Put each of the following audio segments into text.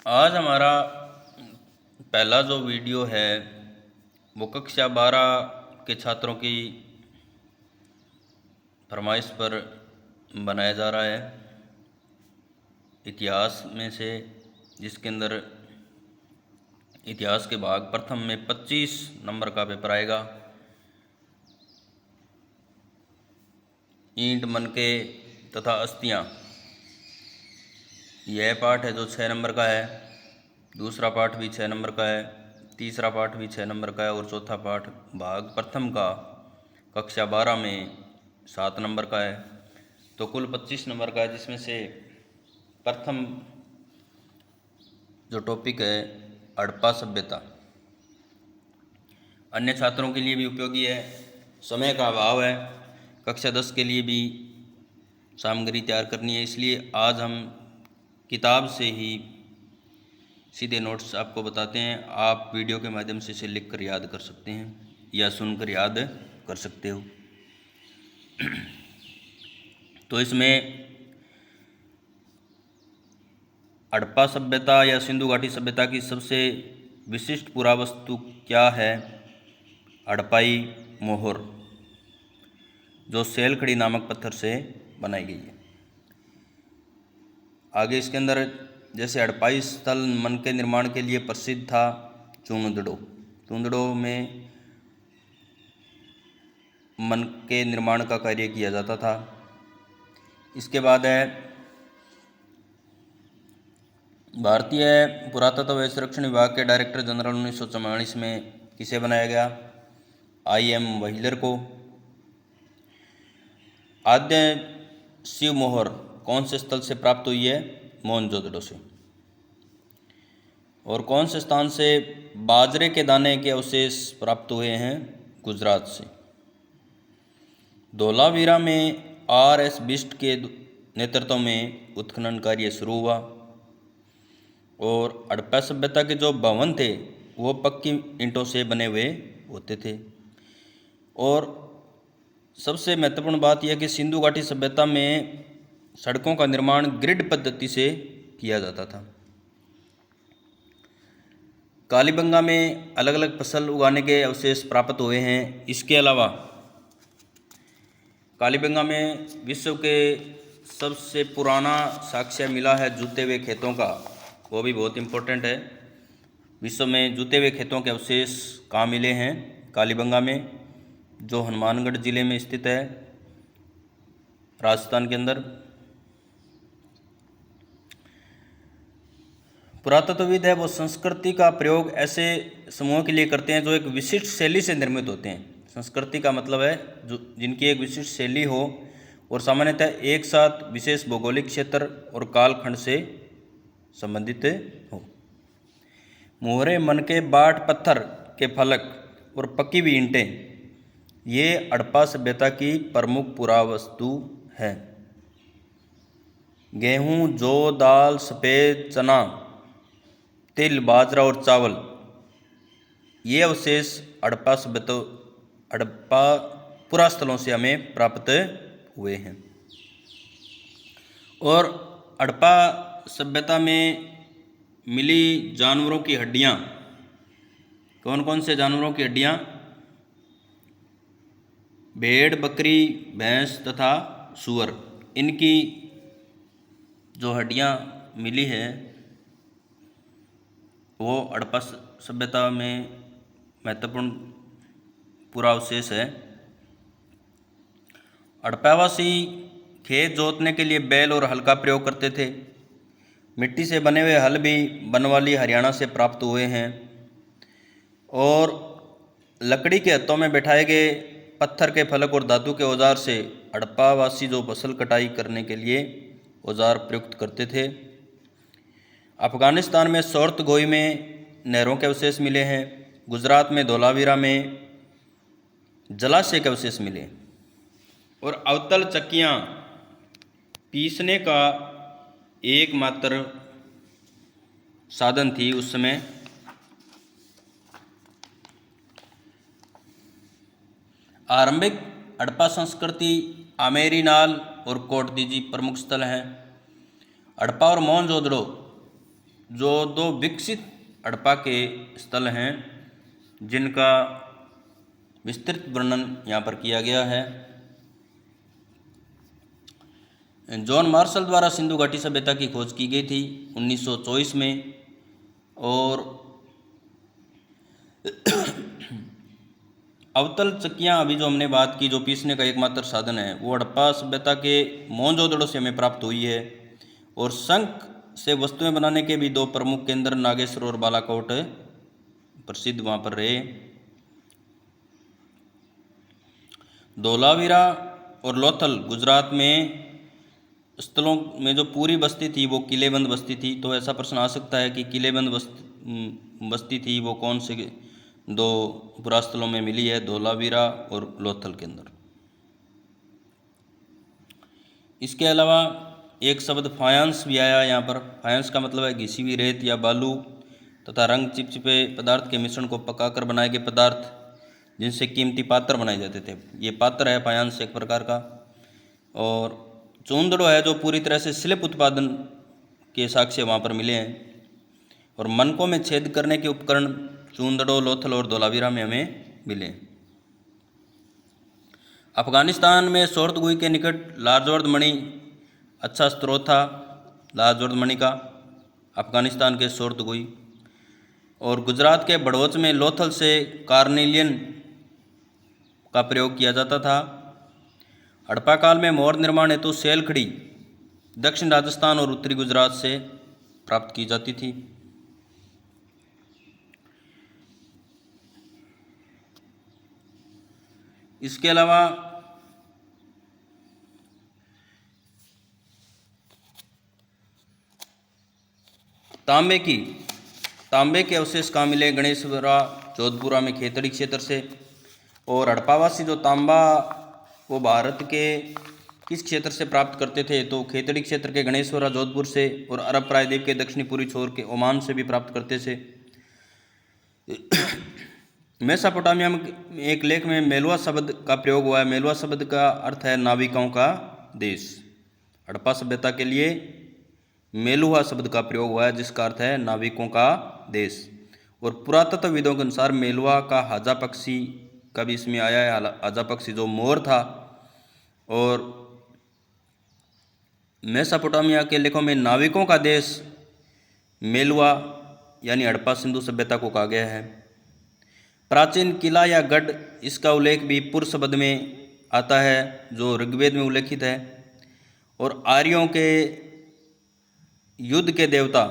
आज हमारा पहला जो वीडियो है वो कक्षा 12 के छात्रों की फरमाइश पर बनाया जा रहा है, इतिहास में से, जिसके अंदर इतिहास के भाग प्रथम में 25 नंबर का पेपर आएगा। ईंट, मनके तथा अस्थियाँ, यह पाठ है जो 6 नंबर का है। दूसरा पाठ भी 6 नंबर का है, तीसरा पाठ भी 6 नंबर का है और चौथा पाठ भाग प्रथम का कक्षा 12 में 7 नंबर का है। तो कुल 25 नंबर का है, जिसमें से प्रथम जो टॉपिक है हड़प्पा सभ्यता अन्य छात्रों के लिए भी उपयोगी है। समय का अभाव है, कक्षा 10 के लिए भी सामग्री तैयार करनी है, इसलिए आज हम किताब से ही सीधे नोट्स आपको बताते हैं। आप वीडियो के माध्यम से इसे लिख कर याद कर सकते हैं या सुनकर याद कर सकते हो। तो इसमें हड़प्पा सभ्यता या सिंधु घाटी सभ्यता की सबसे विशिष्ट पुरावस्तु क्या है? हड़प्पाई मोहर, जो सेलखड़ी नामक पत्थर से बनाई गई है। आगे इसके अंदर जैसे हड़प्पाई स्थल मन के निर्माण के लिए प्रसिद्ध था चूंदड़ो में मन के निर्माण का कार्य किया जाता था। इसके बाद है भारतीय पुरातत्व एवं संरक्षण विभाग के डायरेक्टर जनरल 1944 में किसे बनाया गया? I.M. व्हीलर को। आद्य शिव मोहर कौन से स्थल से प्राप्त हुई है? मोहनजोदड़ो से। और कौन से स्थान से बाजरे के दाने के अवशेष प्राप्त हुए हैं? गुजरात से। धोलावीरा में R.S. बिष्ट के नेतृत्व में उत्खनन कार्य शुरू हुआ और हड़प्पा सभ्यता के जो भवन थे वो पक्की ईंटों से बने हुए होते थे। और सबसे महत्वपूर्ण बात यह कि सिंधु घाटी सभ्यता में सड़कों का निर्माण ग्रिड पद्धति से किया जाता था। कालीबंगा में अलग अलग फसल उगाने के अवशेष प्राप्त हुए हैं। इसके अलावा कालीबंगा में विश्व के सबसे पुराना साक्ष्य मिला है जूते हुए खेतों का, वो भी बहुत इम्पोर्टेंट है। विश्व में जूते हुए खेतों के अवशेष कहाँ मिले हैं? कालीबंगा में, जो हनुमानगढ़ जिले में स्थित है, राजस्थान के अंदर। पुरातत्वविद है वो संस्कृति का प्रयोग ऐसे समूहों के लिए करते हैं जो एक विशिष्ट शैली से निर्मित होते हैं। संस्कृति का मतलब है जो जिनकी एक विशिष्ट शैली हो और सामान्यतः एक साथ विशेष भौगोलिक क्षेत्र और कालखंड से संबंधित हो। मोहरे, मनके, बाट, पत्थर के फलक और पकी हुई ईंटें, ये हड़प्पा सभ्यता की प्रमुख पुरावस्तु है। गेहूँ, जौ, दाल, सफ़ेद चना, तिल, बाजरा और चावल, ये अवशेष हड़प्पा पुरा स्थलों से हमें प्राप्त हुए हैं। और हड़प्पा सभ्यता में मिली जानवरों की हड्डियाँ, कौन कौन से जानवरों की हड्डियाँ? भेड़, बकरी, भैंस तथा सूअर, इनकी जो हड्डियाँ मिली है वो हड़प्पा सभ्यता में महत्वपूर्ण पुरावशेष है। हड़प्पावासी खेत जोतने के लिए बैल और हल का प्रयोग करते थे। मिट्टी से बने हुए हल भी बनवाली, हरियाणा से प्राप्त हुए हैं। और लकड़ी के हत्थों में बैठाए गए पत्थर के फलक और धातु के औजार से हड़प्पावासी जो फसल कटाई करने के लिए औजार प्रयुक्त करते थे। अफगानिस्तान में सोर्तगोई में नहरों के अवशेष मिले हैं। गुजरात में धोलावीरा में जलाशय के अवशेष मिले। और अवतल चक्कियाँ पीसने का एकमात्र साधन थी उस समय। आरंभिक हड़प्पा संस्कृति आमेरीनाल और कोटदीजी प्रमुख स्थल हैं। हड़प्पा और मोहनजोदड़ो जो 2 विकसित हड़प्पा के स्थल हैं जिनका विस्तृत वर्णन यहाँ पर किया गया है। जॉन मार्शल द्वारा सिंधु घाटी सभ्यता की खोज की गई थी 1924 में, और अवतल चक्कियाँ अभी जो हमने बात की, जो पीसने का एकमात्र साधन है, वो हड़प्पा सभ्यता के मोहनजोदड़ो से हमें प्राप्त हुई है। और शंख से वस्तुएं बनाने के भी 2 प्रमुख केंद्र नागेश्वर और बालाकोट प्रसिद्ध वहाँ पर रहे। धोलावीरा और लोथल गुजरात में स्थलों में जो पूरी बस्ती थी वो किलेबंद बस्ती थी। तो ऐसा प्रश्न आ सकता है कि किलेबंद बस्ती थी वो कौन से 2 पुरास्थलों में मिली है, धोलावीरा और लोथल के अंदर। इसके अलावा एक शब्द फायांस भी आया यहाँ पर। फायांस का मतलब है घिसी हुई रेत या बालू तथा रंग चिपचिपे पदार्थ के मिश्रण को पकाकर बनाए गए पदार्थ जिनसे कीमती पात्र बनाए जाते थे, ये पात्र है फायांस एक प्रकार का। और चूंदड़ो है जो पूरी तरह से शिल्प उत्पादन के साक्ष्य वहाँ पर मिले हैं। और मनकों में छेद करने के उपकरण चूंदड़ो, लोथल और धोलावीरा में हमें मिले। अफगानिस्तान में सोर्तगुई के निकट लाजवर्द मणि अच्छा स्रोत था, लाजवर्द मणि का, अफगानिस्तान के सोर्तगुई। और गुजरात के बड़ौच में लोथल से कार्नेलियन का प्रयोग किया जाता था। हड़प्पा काल में मोहर निर्माण हेतु सेलखड़ी दक्षिण राजस्थान और उत्तरी गुजरात से प्राप्त की जाती थी। इसके अलावा तांबे के अवशेष कहाँ मिले? गणेशपुरा जोधपुरा में खेतड़ी क्षेत्र से। और हड़प्पावासी जो तांबा वो भारत के किस क्षेत्र से प्राप्त करते थे? तो खेतड़ी क्षेत्र के गणेशपुरा जोधपुर से, और अरब प्रायद्वीप के दक्षिणी पूर्वी छोर के ओमान से भी प्राप्त करते थे। मेसोपोटामिया में एक लेख में मेलुआ शब्द का प्रयोग हुआ है। मेलुआ शब्द का अर्थ है नाविकों का देश। हड़प्पा सभ्यता के लिए मेलुआ शब्द का प्रयोग हुआ है जिसका अर्थ है नाविकों का देश। और पुरातत्वविदों के अनुसार मेलुआ का हाजा पक्षी का भी इसमें आया है। हाजा पक्षी जो मोर था। और मेसोपोटामिया के लेखों में नाविकों का देश मेलुआ यानी हड़प्पा सिंधु सभ्यता को कहा गया है। प्राचीन किला या गढ़, इसका उल्लेख भी पुर शब्द में आता है जो ऋग्वेद में उल्लेखित है। और आर्यों के युद्ध के देवता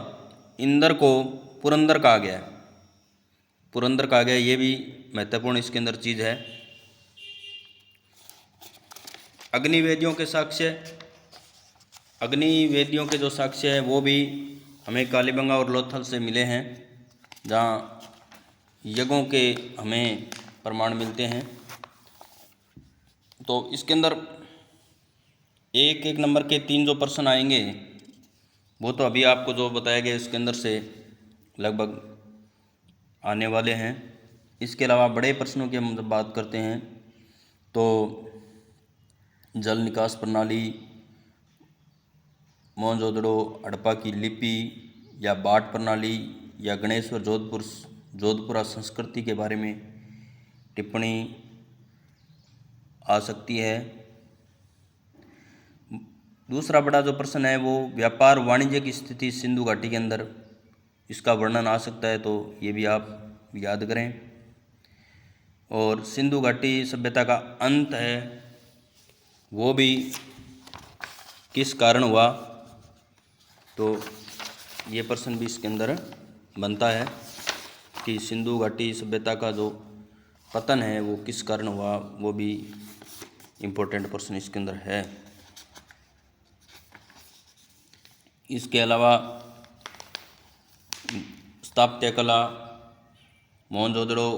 इंद्र को पुरंदर कहा गया है। पुरंदर कहा गया, ये भी महत्वपूर्ण इसके अंदर चीज़ है। अग्निवेदियों के साक्ष्य, अग्निवेदियों के जो साक्ष्य है वो भी हमें कालीबंगा और लोथल से मिले हैं, जहाँ यज्ञों के हमें प्रमाण मिलते हैं। तो इसके अंदर एक एक नंबर के 3 जो प्रश्न आएंगे वो तो अभी आपको जो बताया गया इसके अंदर से लगभग आने वाले हैं। इसके अलावा बड़े प्रश्नों की हम जब बात करते हैं तो जल निकास प्रणाली, मोहनजोदड़ो, हड़प्पा की लिपि या बाट प्रणाली, या गणेश्वर जोधपुरा संस्कृति के बारे में टिप्पणी आ सकती है। दूसरा बड़ा जो प्रश्न है वो व्यापार वाणिज्य की स्थिति सिंधु घाटी के अंदर, इसका वर्णन आ सकता है, तो ये भी आप याद करें। और सिंधु घाटी सभ्यता का अंत है वो भी किस कारण हुआ, तो ये प्रश्न भी इसके अंदर बनता है कि सिंधु घाटी सभ्यता का जो पतन है वो किस कारण हुआ, वो भी इम्पोर्टेंट प्रश्न इसके अंदर है। इसके अलावा स्थापत्य कला, मोहनजोदड़ो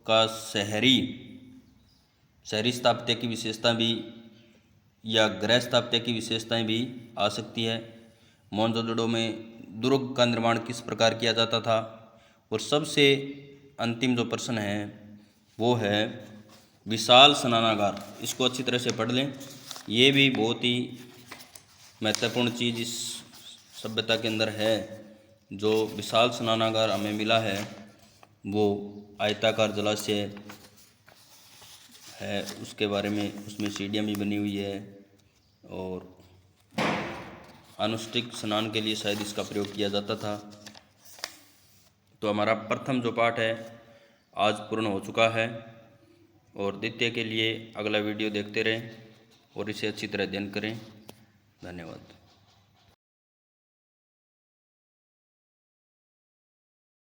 का शहरी स्थापत्य की विशेषता भी या गृह स्थापत्य की विशेषताएं भी आ सकती है। मोहनजोदड़ो में दुर्ग का निर्माण किस प्रकार किया जाता था। और सबसे अंतिम जो प्रश्न है वो है विशाल स्नानागार, इसको अच्छी तरह से पढ़ लें, ये भी बहुत ही महत्वपूर्ण चीज़ इस सभ्यता के अंदर है जो विशाल स्नानागार हमें मिला है वो आयताकार जलाशय है, उसके बारे में उसमें सीढ़ियाँ भी बनी हुई है और अनुष्ठिक स्नान के लिए शायद इसका प्रयोग किया जाता था। तो हमारा प्रथम जो पाठ है आज पूर्ण हो चुका है और द्वितीय के लिए अगला वीडियो देखते रहें और इसे अच्छी तरह अध्ययन करें। धन्यवाद।